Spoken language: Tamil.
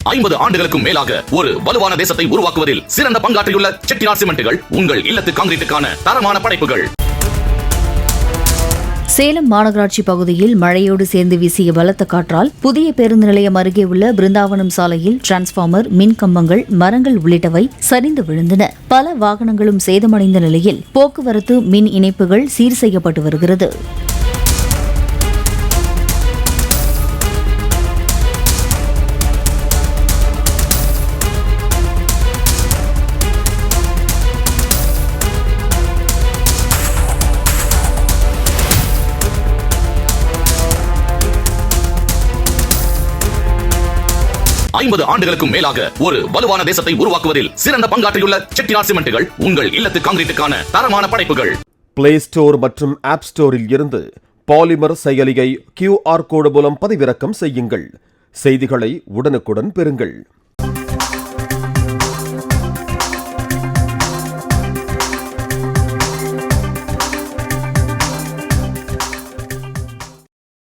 50 ஆண்டுகளுக்கும் மேலாக ஒரு வலுவான தேசத்தை உருவாக்குவதில் சிறந்த பங்காற்றியுள்ள செட்டிநாட் சிமெண்ட்டுகள் உங்கள் இல்லத்து கான்கிரீட்டுக்கான தரமான படைப்புகள். சேலம் மாநகராட்சி பகுதியில் மழையோடு சேர்ந்து வீசிய பலத்த காற்றால் புதிய பேருந்து நிலையம் அருகே உள்ள பிருந்தாவனம் சாலையில் டிரான்ஸ்பார்மர், மின் கம்பங்கள், மரங்கள் உள்ளிட்டவை சரிந்து விழுந்தன. பல வாகனங்களும் சேதமடைந்த நிலையில் போக்குவரத்து, மின் இணைப்புகள் சீர் செய்யப்பட்டு வருகிறது. ஐம்பது ஆண்டுகளுக்கும் மேலாக ஒரு வலுவான தேசத்தை உருவாக்குவதில் சிறந்த பங்காற்றியுள்ள செட்டிநாட் சிமெண்ட்டுகள் உங்கள் இல்லத்து கான்கிரீட்டுக்கான தரமான படைப்புகள். பிளே ஸ்டோர் மற்றும் ஆப் ஸ்டோரில் இருந்து பாலிமர் செயலியை QR கோடு மூலம் பதிவிறக்கம் செய்யுங்கள். செய்திகளை உடனுக்குடன் பெறுங்கள்.